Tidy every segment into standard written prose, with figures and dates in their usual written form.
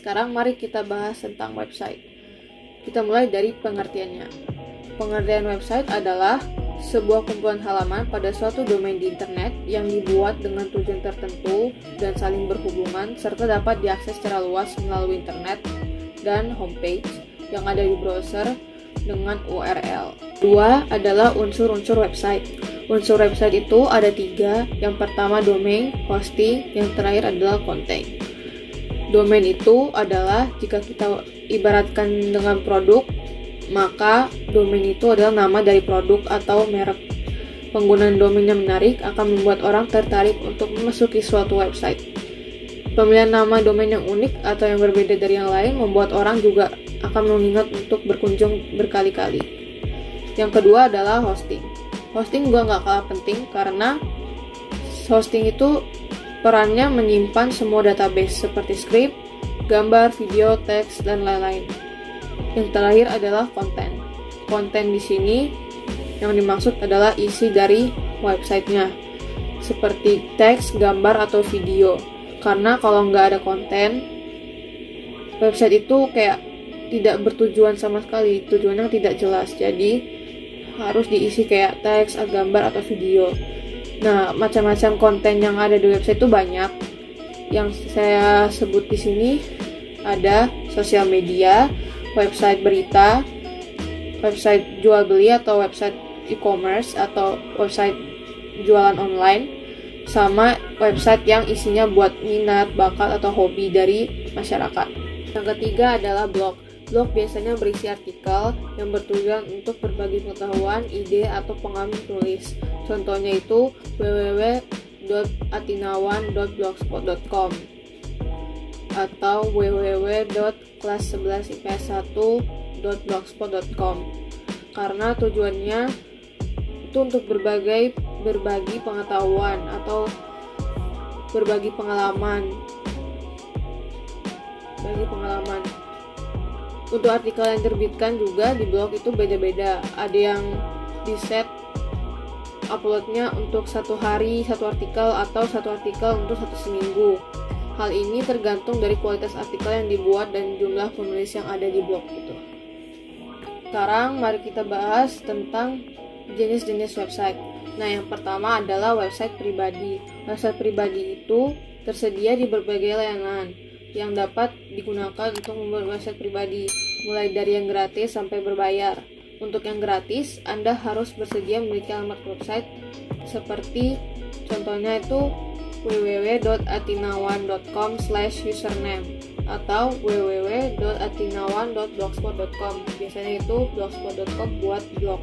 Sekarang mari kita bahas tentang website. Kita mulai dari pengertiannya. Pengertian website adalah sebuah kumpulan halaman pada suatu domain di internet yang dibuat dengan tujuan tertentu dan saling berhubungan serta dapat diakses secara luas melalui internet dan homepage yang ada di browser dengan URL. Dua adalah unsur-unsur website. Unsur website itu ada 3. Yang pertama domain, hosting, yang terakhir adalah konten. Domain itu adalah jika kita ibaratkan dengan produk, maka domain itu adalah nama dari produk atau merek. Penggunaan domain yang menarik akan membuat orang tertarik untuk memasuki suatu website. Pemilihan nama domain yang unik atau yang berbeda dari yang lain membuat orang juga akan mengingat untuk berkunjung berkali-kali. Yang kedua adalah hosting. Hosting juga nggak kalah penting karena hosting itu perannya menyimpan semua database seperti script, gambar, video, teks, dan lain-lain. Yang terakhir adalah konten. Konten di sini yang dimaksud adalah isi dari websitenya, seperti teks, gambar, atau video. Karena kalau nggak ada konten, website itu kayak tidak bertujuan sama sekali, tujuannya tidak jelas. Jadi harus diisi kayak teks, gambar, atau video. Nah, macam-macam konten yang ada di website itu banyak. Yang saya sebut di sini ada sosial media, website berita, website jual beli atau website e-commerce atau website jualan online, sama website yang isinya buat minat, bakat, atau hobi dari masyarakat. Yang ketiga adalah blog. Blog biasanya berisi artikel yang bertujuan untuk berbagi pengetahuan, ide, atau pengalaman tulis. Contohnya itu www.atinawan.blogspot.com atau www.kelas11ips1.blogspot.com, karena tujuannya itu untuk berbagi pengetahuan atau berbagi pengalaman. Untuk artikel yang diterbitkan juga di blog itu beda-beda. Ada yang di set uploadnya untuk 1 hari 1 artikel atau 1 artikel untuk 1 seminggu. Hal ini tergantung dari kualitas artikel yang dibuat dan jumlah penulis yang ada di blog itu. Sekarang mari kita bahas tentang jenis-jenis website. Nah, yang pertama adalah website pribadi. Website pribadi itu tersedia di berbagai layanan yang dapat digunakan untuk membuat website pribadi, mulai dari yang gratis sampai berbayar. Untuk yang gratis, Anda harus bersedia memiliki alamat website seperti contohnya itu www.atinawan.com/username atau www.atinawan.blogspot.com. Biasanya itu blogspot.com buat blog.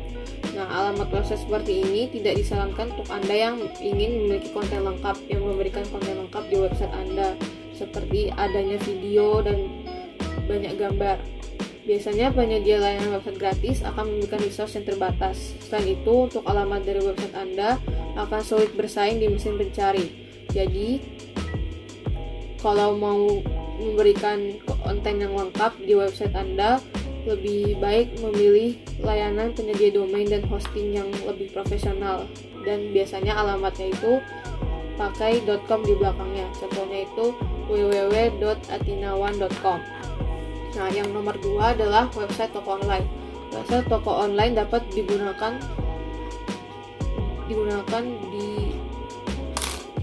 Nah, alamat website seperti ini tidak disarankan untuk Anda yang ingin memiliki konten lengkap, yang memberikan konten lengkap di website Anda, seperti adanya video dan banyak gambar. Biasanya penyedia layanan website gratis akan memberikan resource yang terbatas. Selain itu, untuk alamat dari website Anda akan sulit bersaing di mesin pencari. Jadi, kalau mau memberikan konten yang lengkap di website Anda, lebih baik memilih layanan penyedia domain dan hosting yang lebih profesional. Dan biasanya alamatnya itu pakai .com di belakangnya. Contohnya itu www.atinawan.com. Nah, yang nomor 2 adalah website toko online. Website toko online dapat digunakan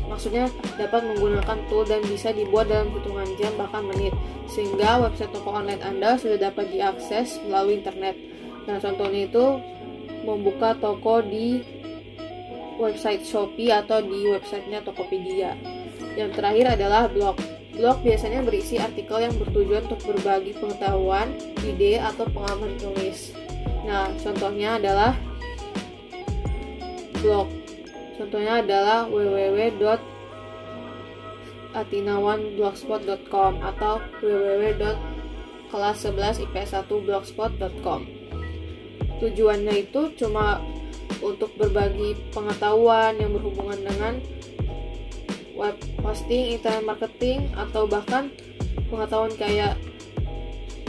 maksudnya dapat menggunakan tool dan bisa dibuat dalam hitungan jam bahkan menit, sehingga website toko online Anda sudah dapat diakses melalui internet. Nah, contohnya itu membuka toko di website Shopee atau di websitenya Tokopedia. Yang terakhir adalah blog. Blog biasanya berisi artikel yang bertujuan untuk berbagi pengetahuan, ide, atau pengalaman tulis. Nah, contohnya adalah blog. Contohnya adalah www.atinawan.blogspot.com atau www.kelas11ips1blogspot.com. Tujuannya itu cuma untuk berbagi pengetahuan yang berhubungan dengan web hosting, internet marketing, atau bahkan pengetahuan kayak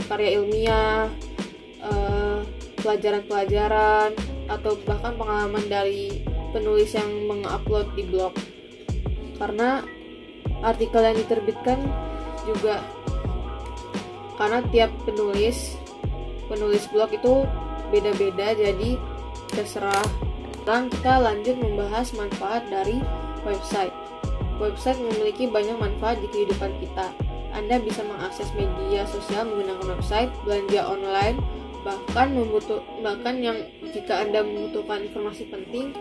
karya ilmiah, pelajaran-pelajaran, atau bahkan pengalaman dari penulis yang mengupload di blog. Karena artikel yang diterbitkan juga karena tiap penulis blog itu beda-beda, jadi terserah. Sekarang kita lanjut membahas manfaat dari website. Website memiliki banyak manfaat di kehidupan kita. Anda bisa mengakses media sosial menggunakan website, belanja online, bahkan yang jika Anda membutuhkan informasi penting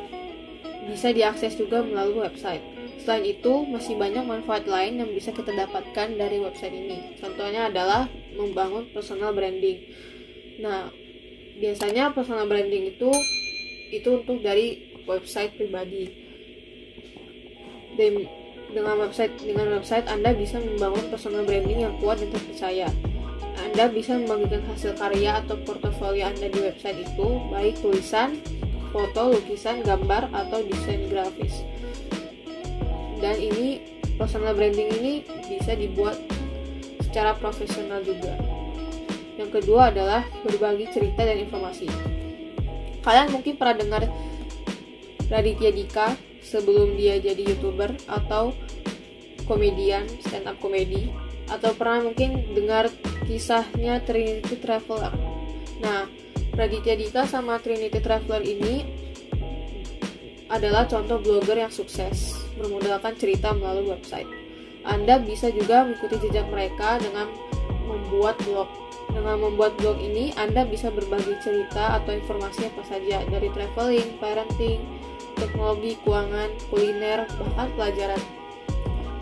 bisa diakses juga melalui website. Selain itu, masih banyak manfaat lain yang bisa kita dapatkan dari website ini. Contohnya adalah membangun personal branding. Nah, biasanya personal branding itu untuk dari website pribadi. Dengan website Anda bisa membangun personal branding yang kuat dan terpercaya. Anda bisa membagikan hasil karya atau portofolio Anda di website itu, baik tulisan, foto, lukisan, gambar, atau desain grafis. Dan ini personal branding ini bisa dibuat secara profesional juga. Yang kedua adalah berbagi cerita dan informasi. Kalian mungkin pernah dengar Raditya Dika sebelum dia jadi YouTuber atau komedian, stand up comedy, atau pernah mungkin dengar kisahnya Trinity Traveler. Nah, Raditya Dika sama Trinity Traveler ini adalah contoh blogger yang sukses bermodalkan cerita melalui website. Anda bisa juga mengikuti jejak mereka dengan membuat blog. Dengan membuat blog ini, Anda bisa berbagi cerita atau informasi apa saja, dari traveling, parenting, teknologi, keuangan, kuliner, bahkan pelajaran.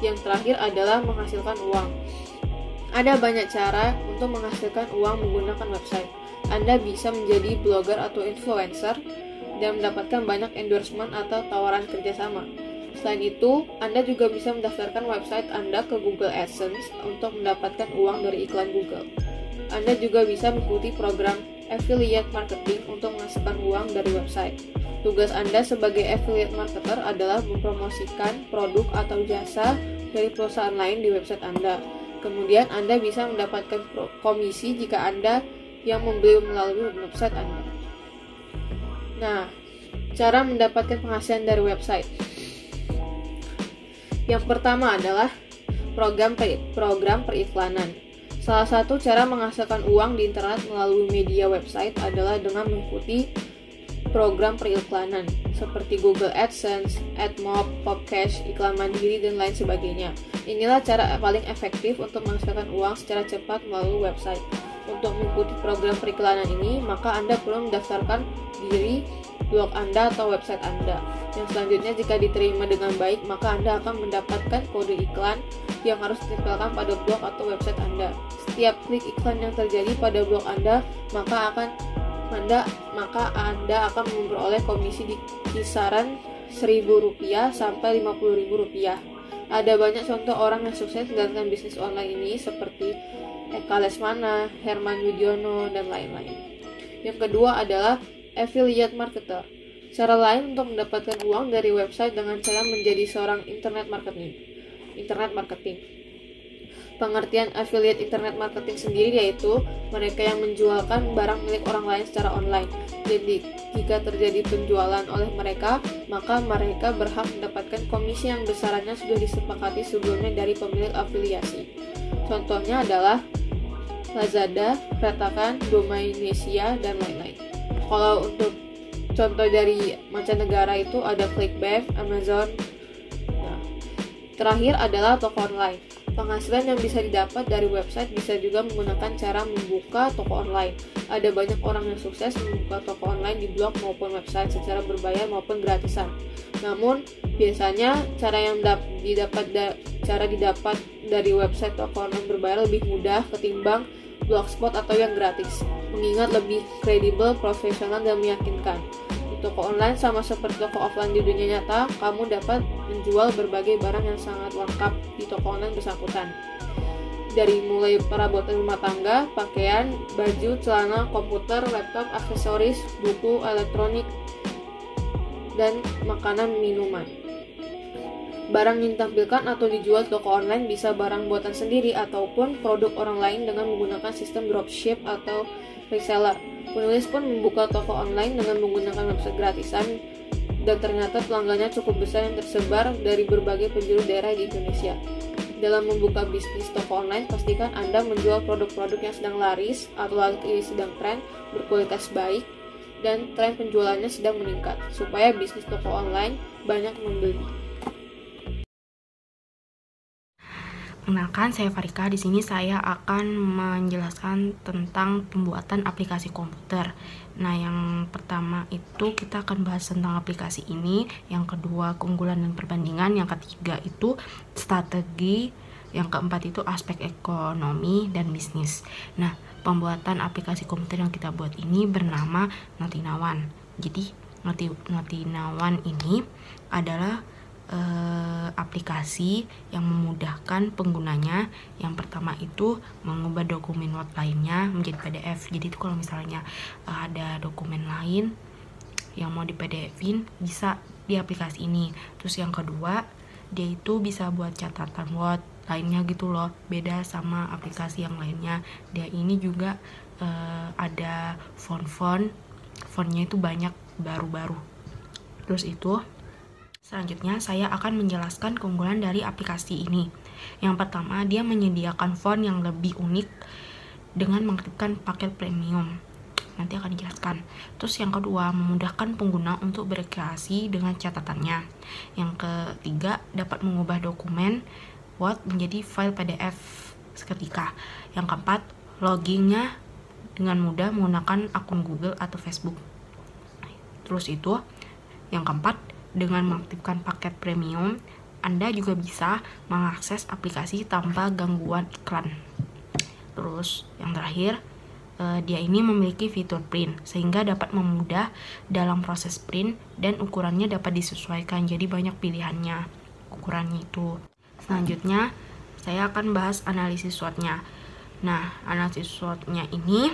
Yang terakhir adalah menghasilkan uang. Ada banyak cara untuk menghasilkan uang menggunakan website. Anda bisa menjadi blogger atau influencer dan mendapatkan banyak endorsement atau tawaran kerjasama. Selain itu, Anda juga bisa mendaftarkan website Anda ke Google AdSense untuk mendapatkan uang dari iklan Google. Anda juga bisa mengikuti program affiliate marketing untuk menghasilkan uang dari website. Tugas Anda sebagai affiliate marketer adalah mempromosikan produk atau jasa dari perusahaan lain di website Anda. Kemudian Anda bisa mendapatkan komisi jika Anda yang membeli melalui website Anda. Nah, cara mendapatkan penghasilan dari website. Yang pertama adalah program periklanan. Salah satu cara menghasilkan uang di internet melalui media website adalah dengan mengikuti program periklanan seperti Google AdSense, AdMob, Popcash, iklan mandiri, dan lain sebagainya. Inilah cara paling efektif untuk menghasilkan uang secara cepat melalui website. Untuk mengikuti program periklanan ini, maka Anda perlu mendaftarkan diri blog Anda atau website Anda. Yang selanjutnya, jika diterima dengan baik, maka Anda akan mendapatkan kode iklan yang harus ditempelkan pada blog atau website Anda. Setiap klik iklan yang terjadi pada blog Anda, maka Anda akan memperoleh komisi di kisaran Rp1.000 sampai Rp50.000. Ada banyak contoh orang yang sukses menjalankan bisnis online ini seperti Eka Lesmana, Herman Widiono, dan lain-lain. Yang kedua adalah affiliate marketer. Cara lain untuk mendapatkan uang dari website dengan cara menjadi seorang internet marketing. Pengertian affiliate internet marketing sendiri yaitu mereka yang menjualkan barang milik orang lain secara online. Jadi, jika terjadi penjualan oleh mereka, maka mereka berhak mendapatkan komisi yang besarannya sudah disepakati sebelumnya dari pemilik afiliasi. Contohnya adalah Lazada, Ratakan, Domainesia, dan lain-lain. Kalau untuk contoh dari mancanegara itu ada Clickbank, Amazon. Nah, terakhir adalah toko online. Penghasilan yang bisa didapat dari website bisa juga menggunakan cara membuka toko online. Ada banyak orang yang sukses membuka toko online di blog maupun website secara berbayar maupun gratisan. Namun, biasanya cara didapat dari website toko online berbayar lebih mudah ketimbang blogspot atau yang gratis, mengingat lebih kredibel, profesional, dan meyakinkan. Di toko online sama seperti toko offline di dunia nyata, kamu dapat menjual berbagai barang yang sangat lengkap di toko online bersangkutan. Dari mulai perabotan rumah tangga, pakaian, baju, celana, komputer, laptop, aksesoris, buku, elektronik, dan makanan minuman. Barang yang ditampilkan atau dijual toko online bisa barang buatan sendiri ataupun produk orang lain dengan menggunakan sistem dropship atau reseller. Penulis pun membuka toko online dengan menggunakan website gratisan dan ternyata pelanggannya cukup besar yang tersebar dari berbagai penjuru daerah di Indonesia. Dalam membuka bisnis toko online, pastikan Anda menjual produk-produk yang sedang laris atau lagi sedang tren, berkualitas baik, dan tren penjualannya sedang meningkat, supaya bisnis toko online banyak membeli. Perkenalkan, saya Farika. Di sini saya akan menjelaskan tentang pembuatan aplikasi komputer. Nah, yang pertama itu kita akan bahas tentang aplikasi ini. Yang kedua, keunggulan dan perbandingan. Yang ketiga itu strategi. Yang keempat itu aspek ekonomi dan bisnis. Nah, pembuatan aplikasi komputer yang kita buat ini bernama Notinawan. Jadi, Notinawan ini adalah aplikasi yang memudahkan penggunanya. Yang pertama itu mengubah dokumen Word lainnya menjadi PDF. Jadi itu kalau misalnya ada dokumen lain yang mau di PDF-in bisa di aplikasi ini. Terus yang kedua, dia itu bisa buat catatan Word lainnya gitu loh, beda sama aplikasi yang lainnya. Dia ini juga ada fontnya itu banyak baru-baru. Terus itu selanjutnya saya akan menjelaskan keunggulan dari aplikasi ini. Yang pertama, dia menyediakan font yang lebih unik dengan mengaktifkan paket premium. Nanti akan dijelaskan. Terus yang kedua, memudahkan pengguna untuk berkreasi dengan catatannya. Yang ketiga, dapat mengubah dokumen Word menjadi file PDF seketika. Yang keempat, loggingnya dengan mudah menggunakan akun Google atau Facebook. Terus itu, yang keempat, dengan mengaktifkan paket premium, Anda juga bisa mengakses aplikasi tanpa gangguan iklan. Terus yang terakhir, dia ini memiliki fitur print sehingga dapat memudah dalam proses print dan ukurannya dapat disesuaikan, jadi banyak pilihannya ukurannya itu. Selanjutnya saya akan bahas analisis SWOT-nya. Nah, analisis SWOT-nya ini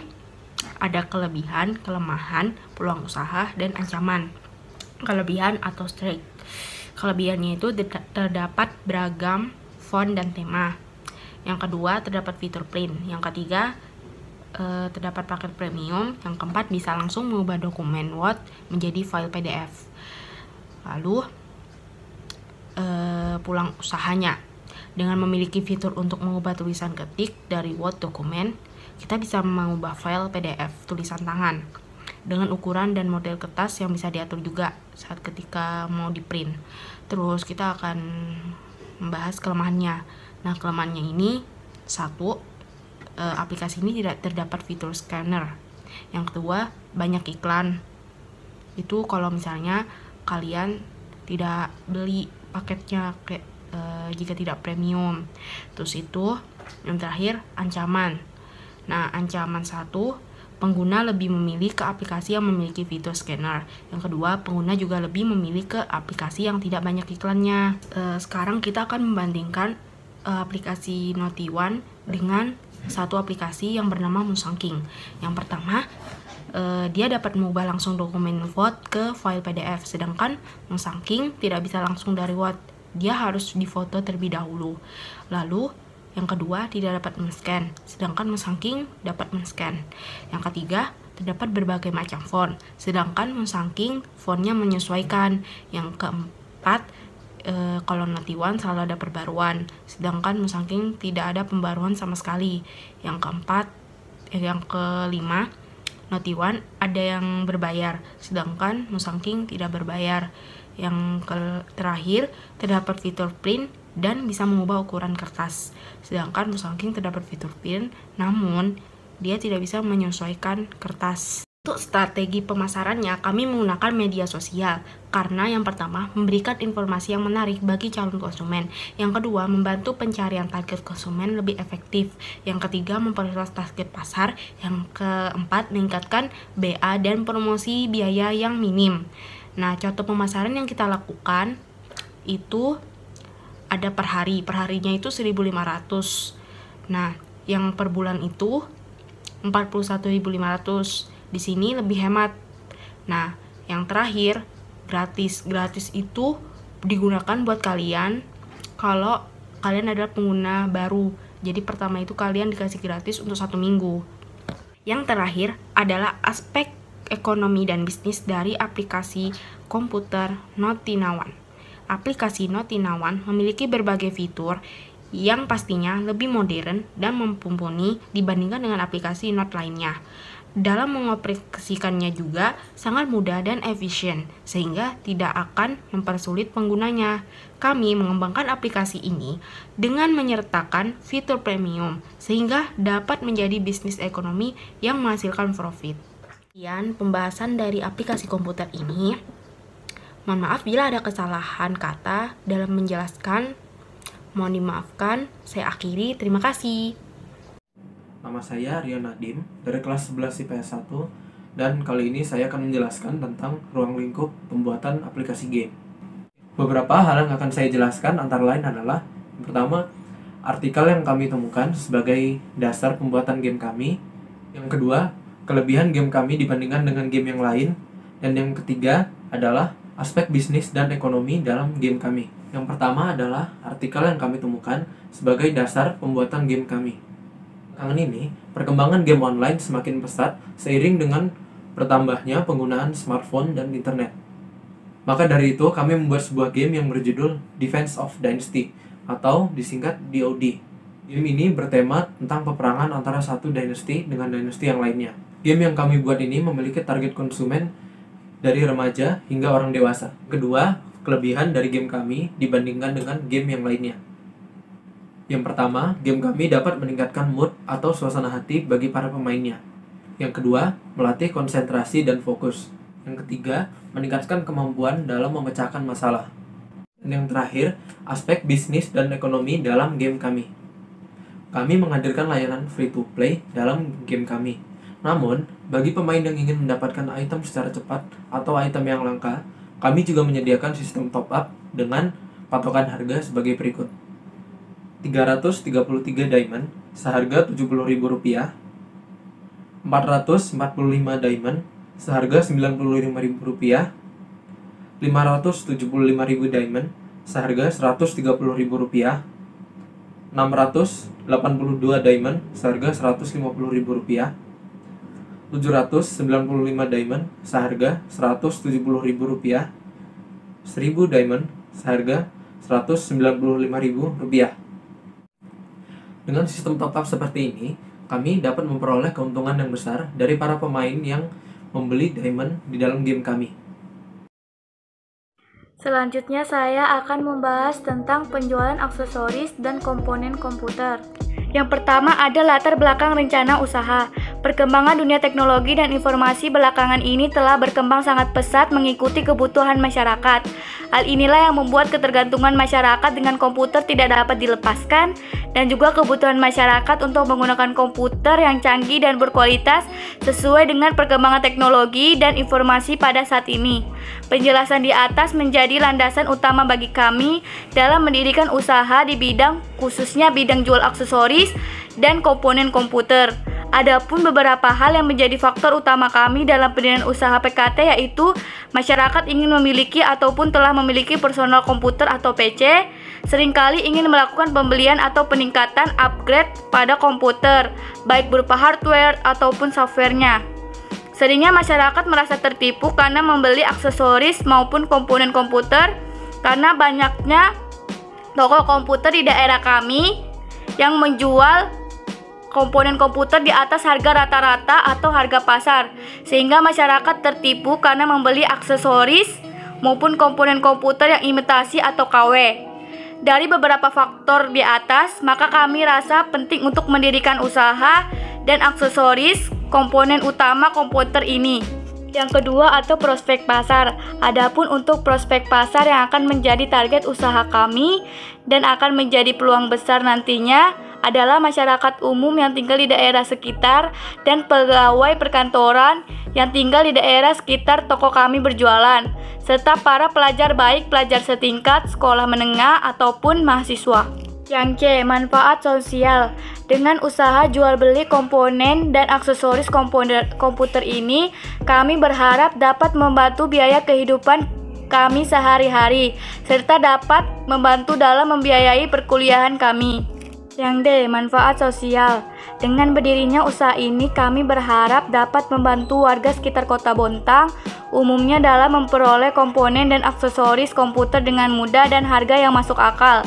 ada kelebihan, kelemahan, peluang usaha, dan ancaman. Kelebihan atau strength. Kelebihannya itu terdapat beragam font dan tema. Yang kedua, terdapat fitur print. Yang ketiga, terdapat paket premium. Yang keempat, bisa langsung mengubah dokumen Word menjadi file PDF. Lalu pulang usahanya. Dengan memiliki fitur untuk mengubah tulisan ketik dari Word dokumen, kita bisa mengubah file PDF tulisan tangan dengan ukuran dan model kertas yang bisa diatur juga saat ketika mau di print. Terus kita akan membahas kelemahannya. Nah, kelemahannya ini satu, aplikasi ini tidak terdapat fitur scanner. Yang kedua, banyak iklan. Itu kalau misalnya kalian tidak beli paketnya jika tidak premium. Terus itu yang terakhir, ancaman. Nah, ancaman satu, pengguna lebih memilih ke aplikasi yang memiliki fitur scanner. Yang kedua, pengguna juga lebih memilih ke aplikasi yang tidak banyak iklannya. Sekarang kita akan membandingkan aplikasi Notiwan dengan satu aplikasi yang bernama Musangking. Yang pertama, dia dapat mengubah langsung dokumen Word ke file PDF, sedangkan Musangking tidak bisa langsung dari Word. Dia harus difoto terlebih dahulu. Lalu yang kedua, tidak dapat men-scan, sedangkan Musangking dapat men-scan. Yang ketiga, terdapat berbagai macam font, sedangkan Musangking fontnya menyesuaikan. Yang keempat, kalau Notiwan selalu ada perbaruan, sedangkan Musangking tidak ada pembaruan sama sekali. Yang kelima, Notiwan ada yang berbayar, sedangkan Musangking tidak berbayar. Yang terakhir, terdapat fitur print dan bisa mengubah ukuran kertas. Sedangkan Musangking terdapat fitur print, namun dia tidak bisa menyesuaikan kertas. Untuk strategi pemasarannya, kami menggunakan media sosial karena yang pertama, memberikan informasi yang menarik bagi calon konsumen. Yang kedua, membantu pencarian target konsumen lebih efektif. Yang ketiga, memperluas target pasar. Yang keempat, meningkatkan BA dan promosi biaya yang minim. Nah, contoh pemasaran yang kita lakukan itu ada per hari. Perharinya itu 1.500. Nah, yang per bulan itu 41.500. Di sini lebih hemat. Nah, yang terakhir gratis. Gratis itu digunakan buat kalian kalau kalian adalah pengguna baru. Jadi pertama itu kalian dikasih gratis untuk 1 minggu. Yang terakhir adalah aspek ekonomi dan bisnis dari aplikasi komputer Notinawan. Aplikasi Notinawan memiliki berbagai fitur yang pastinya lebih modern dan mumpuni dibandingkan dengan aplikasi Note lainnya. Dalam mengoperasikannya juga sangat mudah dan efisien, sehingga tidak akan mempersulit penggunanya. Kami mengembangkan aplikasi ini dengan menyertakan fitur premium, sehingga dapat menjadi bisnis ekonomi yang menghasilkan profit. Kemudian pembahasan dari aplikasi komputer ini, mohon maaf bila ada kesalahan kata dalam menjelaskan, mohon dimaafkan. Saya akhiri, terima kasih. Nama saya Rian Nadim dari kelas 11 IPS 1 dan kali ini saya akan menjelaskan tentang ruang lingkup pembuatan aplikasi game. Beberapa hal yang akan saya jelaskan antara lain adalah yang pertama, artikel yang kami temukan sebagai dasar pembuatan game kami. Yang kedua, kelebihan game kami dibandingkan dengan game yang lain. Dan yang ketiga adalah aspek bisnis dan ekonomi dalam game kami. Yang pertama adalah artikel yang kami temukan sebagai dasar pembuatan game kami. Belakangan ini, perkembangan game online semakin pesat seiring dengan bertambahnya penggunaan smartphone dan internet. Maka dari itu, kami membuat sebuah game yang berjudul Defense of Dynasty atau disingkat DoD. Game ini bertema tentang peperangan antara satu dynasty dengan dynasty yang lainnya. Game yang kami buat ini memiliki target konsumen dari remaja hingga orang dewasa. Kedua, kelebihan dari game kami dibandingkan dengan game yang lainnya. Yang pertama, game kami dapat meningkatkan mood atau suasana hati bagi para pemainnya. Yang kedua, melatih konsentrasi dan fokus. Yang ketiga, meningkatkan kemampuan dalam memecahkan masalah. Dan yang terakhir, aspek bisnis dan ekonomi dalam game kami. Kami menghadirkan layanan free to play dalam game kami. Namun, bagi pemain yang ingin mendapatkan item secara cepat atau item yang langka, kami juga menyediakan sistem top up dengan patokan harga sebagai berikut. 333 diamond seharga Rp70.000, 445 diamond seharga Rp95.000, 575.000 diamond seharga Rp130.000, 682 diamond seharga Rp150.000, 795 diamond seharga Rp170.000, 1000 diamond seharga Rp195.000. Dengan sistem top up seperti ini, kami dapat memperoleh keuntungan yang besar dari para pemain yang membeli diamond di dalam game kami. Selanjutnya saya akan membahas tentang penjualan aksesoris dan komponen komputer. Yang pertama ada latar belakang rencana usaha. Perkembangan dunia teknologi dan informasi belakangan ini telah berkembang sangat pesat mengikuti kebutuhan masyarakat. Hal inilah yang membuat ketergantungan masyarakat dengan komputer tidak dapat dilepaskan dan juga kebutuhan masyarakat untuk menggunakan komputer yang canggih dan berkualitas sesuai dengan perkembangan teknologi dan informasi pada saat ini. Penjelasan di atas menjadi landasan utama bagi kami dalam mendirikan usaha di bidang khususnya bidang jual aksesoris dan komponen komputer. Adapun beberapa hal yang menjadi faktor utama kami dalam pendirian usaha PKT yaitu masyarakat ingin memiliki ataupun telah memiliki personal komputer atau PC, seringkali ingin melakukan pembelian atau peningkatan upgrade pada komputer, baik berupa hardware ataupun softwarenya. Seringnya masyarakat merasa tertipu karena membeli aksesoris maupun komponen komputer karena banyaknya toko komputer di daerah kami yang menjual komponen komputer di atas harga rata-rata atau harga pasar, sehingga masyarakat tertipu karena membeli aksesoris maupun komponen komputer yang imitasi atau KW. Dari beberapa faktor di atas, maka kami rasa penting untuk mendirikan usaha dan aksesoris komponen utama komputer ini. Yang kedua atau prospek pasar. Adapun untuk prospek pasar yang akan menjadi target usaha kami dan akan menjadi peluang besar nantinya adalah masyarakat umum yang tinggal di daerah sekitar dan pegawai perkantoran yang tinggal di daerah sekitar toko kami berjualan, serta para pelajar baik pelajar setingkat, sekolah menengah, ataupun mahasiswa. Yang C. Manfaat sosial. Dengan usaha jual beli komponen dan aksesoris komputer ini, kami berharap dapat membantu biaya kehidupan kami sehari-hari, serta dapat membantu dalam membiayai perkuliahan kami. Yang D. Manfaat sosial. Dengan berdirinya usaha ini, kami berharap dapat membantu warga sekitar Kota Bontang, umumnya dalam memperoleh komponen dan aksesoris komputer dengan mudah dan harga yang masuk akal.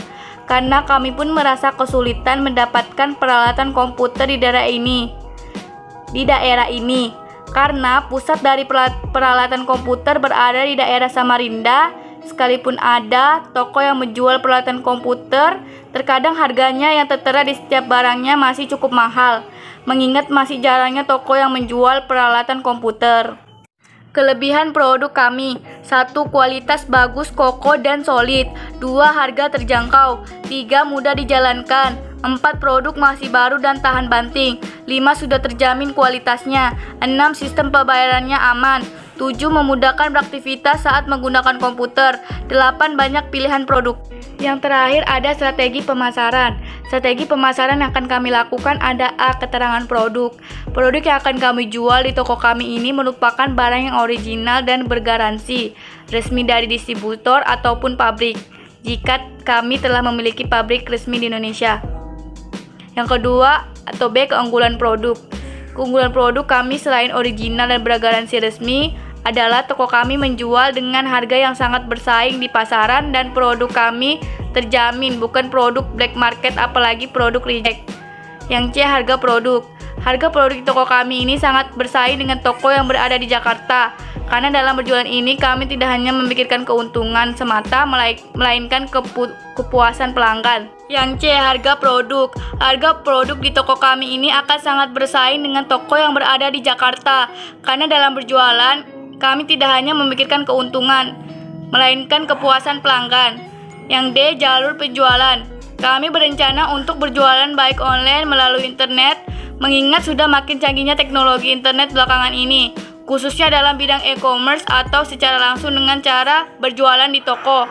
karena kami pun merasa kesulitan mendapatkan peralatan komputer di daerah ini. Karena pusat dari peralatan komputer berada di daerah Samarinda, sekalipun ada toko yang menjual peralatan komputer, terkadang harganya yang tertera di setiap barangnya masih cukup mahal, mengingat masih jarangnya toko yang menjual peralatan komputer. Kelebihan produk kami: 1. Kualitas bagus, kokoh, dan solid. 2. Harga terjangkau. 3. Mudah dijalankan. 4. Produk masih baru dan tahan banting. 5. Sudah terjamin kualitasnya. 6. Sistem pembayarannya aman. 7. Memudahkan beraktivitas saat menggunakan komputer. 8. Banyak pilihan produk. Yang terakhir ada strategi pemasaran. Strategi pemasaran yang akan kami lakukan ada: A. Keterangan produk. Produk yang akan kami jual di toko kami ini merupakan barang yang original dan bergaransi, resmi dari distributor ataupun pabrik, jika kami telah memiliki pabrik resmi di Indonesia. Yang kedua atau B. Keunggulan produk. Keunggulan produk kami selain original dan bergaransi resmi adalah toko kami menjual dengan harga yang sangat bersaing di pasaran dan produk kami terjamin, bukan produk black market apalagi produk reject. Yang C. Harga produk. Harga produk di toko kami ini sangat bersaing dengan toko yang berada di Jakarta, karena dalam berjualan ini kami tidak hanya memikirkan keuntungan semata, melainkan kepuasan pelanggan. Yang C. Harga produk. Harga produk di toko kami ini akan sangat bersaing dengan toko yang berada di Jakarta, karena dalam berjualan kami tidak hanya memikirkan keuntungan, melainkan kepuasan pelanggan. Yang D. Jalur penjualan. Kami berencana untuk berjualan baik online melalui internet, mengingat sudah makin canggihnya teknologi internet belakangan ini, khususnya dalam bidang e-commerce atau secara langsung dengan cara berjualan di toko.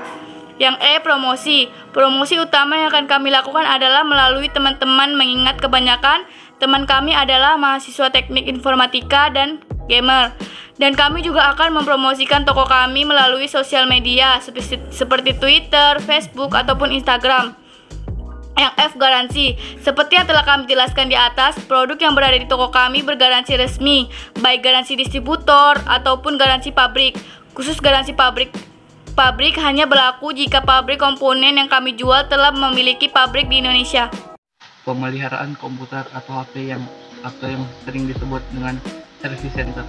Yang E. Promosi. Promosi utama yang akan kami lakukan adalah melalui teman-teman, mengingat kebanyakan teman kami adalah mahasiswa teknik informatika dan gamer. Dan kami juga akan mempromosikan toko kami melalui sosial media seperti Twitter, Facebook, ataupun Instagram. Yang F. Garansi. Seperti yang telah kami jelaskan di atas, produk yang berada di toko kami bergaransi resmi, baik garansi distributor ataupun garansi pabrik. Khusus garansi pabrik hanya berlaku jika pabrik komponen yang kami jual telah memiliki pabrik di Indonesia. Pemeliharaan komputer atau HP yang sering disebut dengan service center.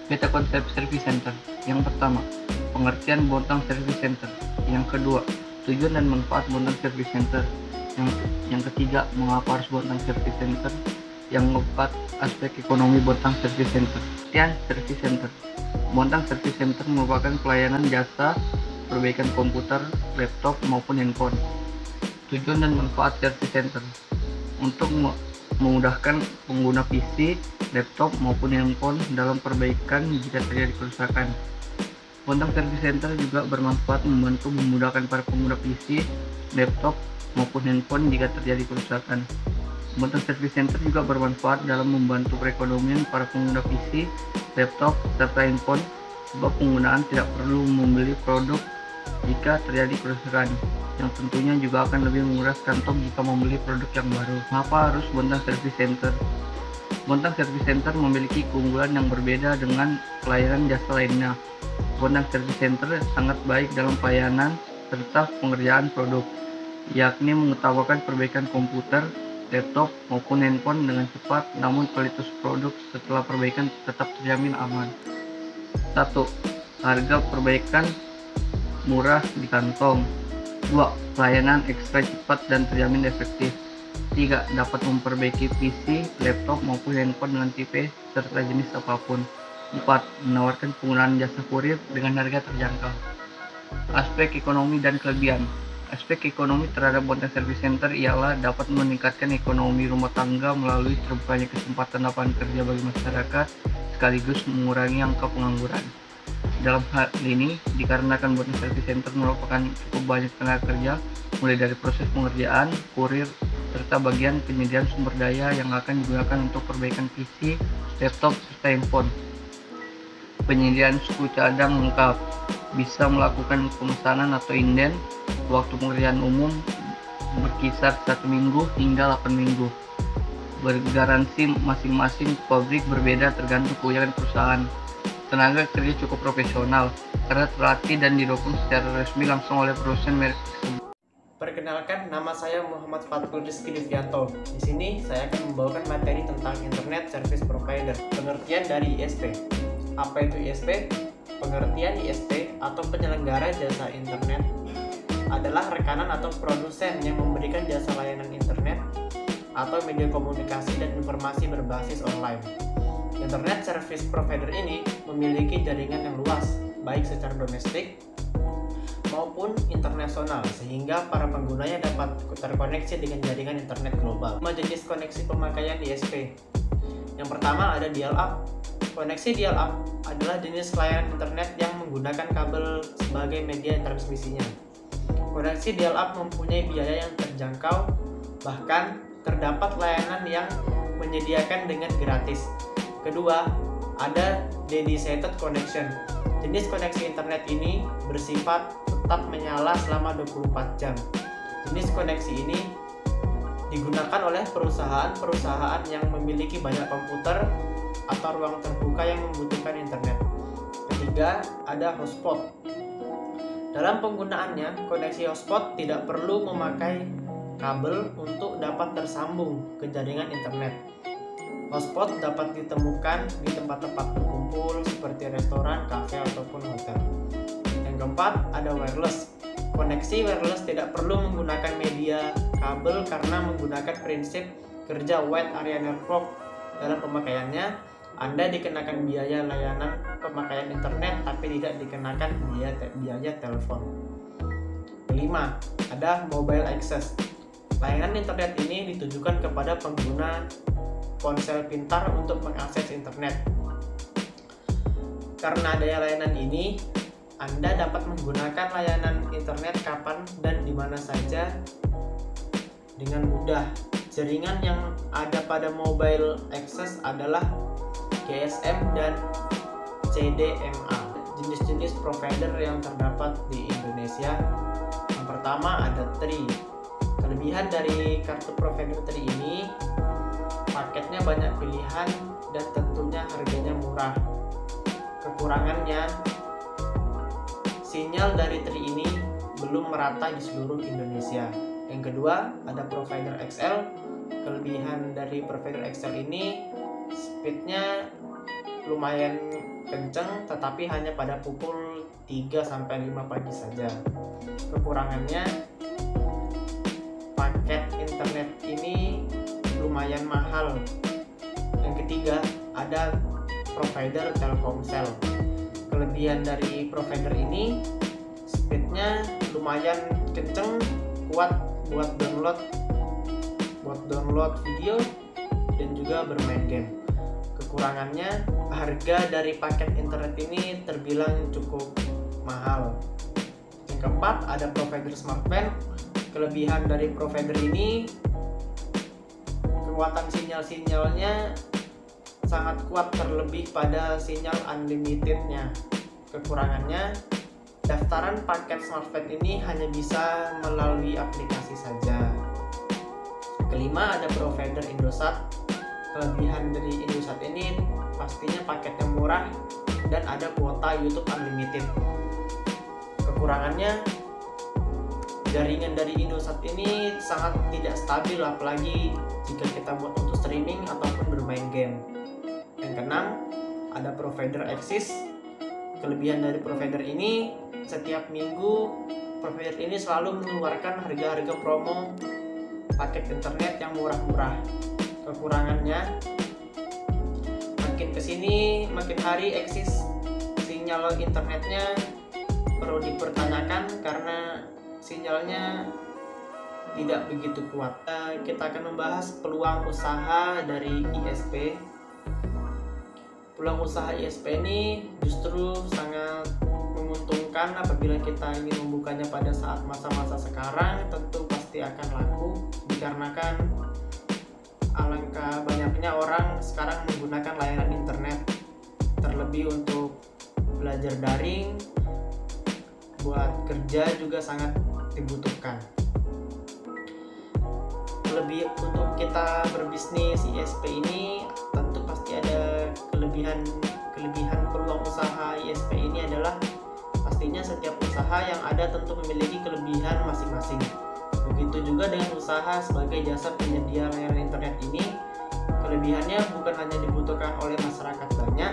Beta konsep service center. Yang pertama, pengertian Bontang Service Center. Yang kedua, tujuan dan manfaat Bontang Service Center. Yang ketiga, mengapa harus Bontang Service Center. Yang keempat, aspek ekonomi Bontang Service Center. Pengertian Service Center. Bontang Service Center merupakan pelayanan jasa perbaikan komputer, laptop maupun handphone. Tujuan dan manfaat Service Center untuk memudahkan pengguna PC, laptop maupun handphone dalam perbaikan jika terjadi kerusakan. Bontang Service Center juga bermanfaat membantu memudahkan para pengguna PC, laptop maupun handphone jika terjadi kerusakan. Bontang Service Center juga bermanfaat dalam membantu perekonomian para pengguna PC, laptop, serta handphone, sebab penggunaan tidak perlu membeli produk jika terjadi kerusakan, yang tentunya juga akan lebih menguras kantong jika membeli produk yang baru. Mengapa harus Bontang Service Center? Bontang Service Center memiliki keunggulan yang berbeda dengan pelayanan jasa lainnya. Bontang Service Center sangat baik dalam pelayanan serta pengerjaan produk, yakni mengutamakan perbaikan komputer, laptop maupun handphone dengan cepat, namun kualitas produk setelah perbaikan tetap terjamin aman. 1. Harga perbaikan murah di kantong. 2. Pelayanan ekstra cepat dan terjamin efektif. 3. Dapat memperbaiki PC, laptop maupun handphone dengan tipe serta jenis apapun. 4. Menawarkan penggunaan jasa kurir dengan harga terjangkau. Aspek ekonomi dan kelebihan. Aspek ekonomi terhadap Bontang Service Center ialah dapat meningkatkan ekonomi rumah tangga melalui terbukanya kesempatan lapangan kerja bagi masyarakat, sekaligus mengurangi angka pengangguran. Dalam hal ini, dikarenakan Bontang Service Center merupakan cukup banyak tenaga kerja, mulai dari proses pengerjaan, kurir, serta bagian penyediaan sumber daya yang akan digunakan untuk perbaikan PC, laptop, serta handphone. Penyediaan suku cadang lengkap, bisa melakukan pemesanan atau inden. Waktu pengerjaan umum berkisar 1 minggu hingga 8 minggu. Bergaransi masing-masing pabrik berbeda tergantung kewilayahan perusahaan. Tenaga kerja cukup profesional karena terlatih dan didukung secara resmi langsung oleh produsen merek tersebut. Perkenalkan, nama saya Muhammad Fathul Rizky Devianto. Di sini saya akan membawakan materi tentang Internet Service Provider. Pengertian dari ISP. Apa itu ISP? Pengertian ISP atau penyelenggara jasa internet adalah rekanan atau produsen yang memberikan jasa layanan internet atau media komunikasi dan informasi berbasis online. Internet Service Provider ini memiliki jaringan yang luas, baik secara domestik maupun internasional, sehingga para penggunanya dapat terkoneksi dengan jaringan internet global. 5 jenis koneksi pemakaian ISP. Yang pertama ada dial-up. Koneksi dial-up adalah jenis layanan internet yang menggunakan kabel sebagai media transmisinya. Koneksi dial-up mempunyai biaya yang terjangkau, bahkan terdapat layanan yang menyediakan dengan gratis. Kedua, ada dedicated connection. Jenis koneksi internet ini bersifat tetap menyala selama 24 jam. Jenis koneksi ini digunakan oleh perusahaan-perusahaan yang memiliki banyak komputer atau ruang terbuka yang membutuhkan internet. Ketiga, ada hotspot. Dalam penggunaannya, koneksi hotspot tidak perlu memakai kabel untuk dapat tersambung ke jaringan internet. Hotspot dapat ditemukan di tempat-tempat berkumpul seperti restoran, kafe, ataupun hotel. Yang keempat, ada wireless. Koneksi wireless tidak perlu menggunakan media kabel karena menggunakan prinsip kerja wide area network. Dalam pemakaiannya, Anda dikenakan biaya layanan pemakaian internet tapi tidak dikenakan biaya telepon. Kelima, ada mobile access. Layanan internet ini ditujukan kepada pengguna ponsel pintar untuk mengakses internet. Karena adanya layanan ini, Anda dapat menggunakan layanan internet kapan dan di mana saja dengan mudah. Jaringan yang ada pada mobile access adalah GSM dan CDMA. Jenis-jenis provider yang terdapat di Indonesia. Yang pertama ada Tri. Kelebihan dari kartu provider Tri ini, paketnya banyak pilihan dan tentunya harganya murah. Kekurangannya, sinyal dari Tri ini belum merata di seluruh Indonesia. Yang kedua, ada provider XL. Kelebihan dari provider XL ini, speednya lumayan kenceng tetapi hanya pada pukul 3-5 pagi saja. Kekurangannya, paket internet ini lumayan mahal. Yang ketiga, ada provider Telkomsel. Kelebihan dari provider ini, speednya lumayan kenceng, kuat buat download video dan juga bermain game. Kekurangannya, harga dari paket internet ini terbilang cukup mahal. Yang keempat, ada provider Smartfren. Kelebihan dari provider ini, kekuatan sinyalnya sangat kuat, terlebih pada sinyal unlimitednya. Kekurangannya, daftaran paket Smartfren ini hanya bisa melalui aplikasi saja. Kelima, ada provider Indosat. Kelebihan dari Indosat ini pastinya paketnya murah dan ada kuota YouTube Unlimited. Kekurangannya, jaringan dari Indosat ini sangat tidak stabil, apalagi jika kita buat untuk streaming ataupun bermain game. Yang keenam, ada provider Axis. Kelebihan dari provider ini, setiap minggu provider ini selalu mengeluarkan harga-harga promo paket internet yang murah-murah. Kekurangannya, makin kesini makin hari Axis sinyal internetnya perlu dipertanyakan karena sinyalnya tidak begitu kuat. Kita akan membahas peluang usaha dari ISP. Peluang usaha ISP ini justru sangat menguntungkan apabila kita ingin membukanya pada saat masa-masa sekarang. Tentu pasti akan laku dikarenakan alangkah banyaknya orang sekarang menggunakan layanan internet, terlebih untuk belajar daring, buat kerja juga sangat dibutuhkan. Lebih untuk kita berbisnis ISP ini, tentu pasti ada kelebihan peluang usaha ISP ini adalah pastinya setiap usaha yang ada tentu memiliki kelebihan masing-masing. Begitu juga dengan usaha sebagai jasa penyedia layanan internet ini. Kelebihannya bukan hanya dibutuhkan oleh masyarakat banyak,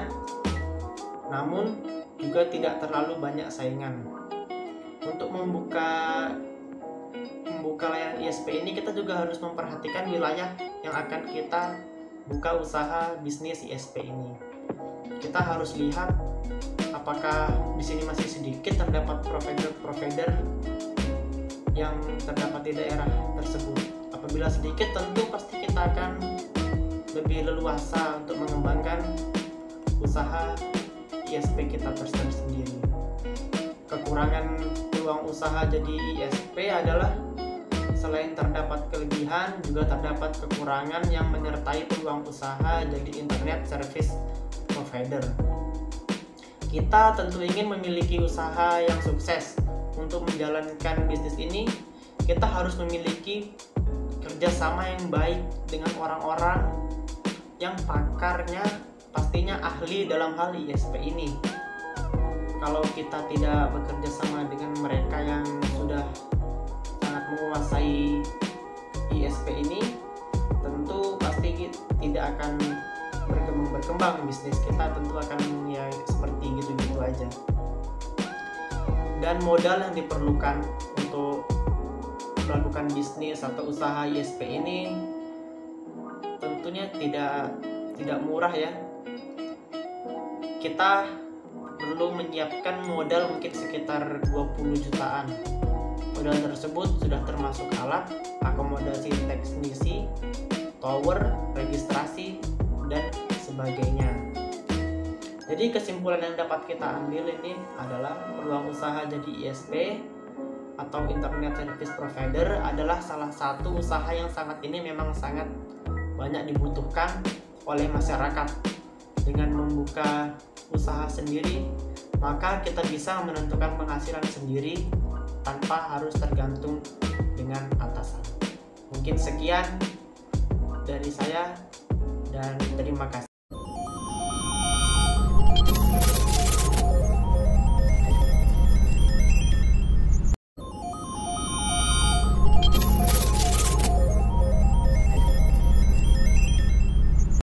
namun juga tidak terlalu banyak saingan. Untuk membuka layanan ISP ini, kita juga harus memperhatikan wilayah yang akan kita buka usaha bisnis ISP ini. Kita harus lihat apakah di sini masih sedikit terdapat provider yang terdapat di daerah tersebut. Apabila sedikit, tentu pasti kita akan lebih leluasa untuk mengembangkan usaha ISP kita tersendiri. Kekurangan peluang usaha jadi ISP adalah selain terdapat kelebihan, juga terdapat kekurangan yang menyertai peluang usaha jadi internet service provider. Kita tentu ingin memiliki usaha yang sukses. Untuk menjalankan bisnis ini, kita harus memiliki kerjasama yang baik dengan orang-orang yang pakarnya pastinya ahli dalam hal ISP ini. Kalau kita tidak bekerja sama dengan mereka yang sudah sangat menguasai ISP ini, tentu pasti tidak akan berkembang bisnis kita, tentu akan ya seperti gitu-gitu aja. Dan modal yang diperlukan untuk melakukan bisnis atau usaha ISP ini tentunya tidak murah ya. Kita perlu menyiapkan modal mungkin sekitar 20 jutaan. Modal tersebut sudah termasuk alat, akomodasi teknisi, tower, registrasi, dan sebagainya. Jadi kesimpulan yang dapat kita ambil ini adalah peluang usaha jadi ISP atau Internet Service Provider adalah salah satu usaha yang memang sangat banyak dibutuhkan oleh masyarakat. Dengan membuka usaha sendiri, maka kita bisa menentukan penghasilan sendiri tanpa harus tergantung dengan atasan. Mungkin sekian dari saya dan terima kasih.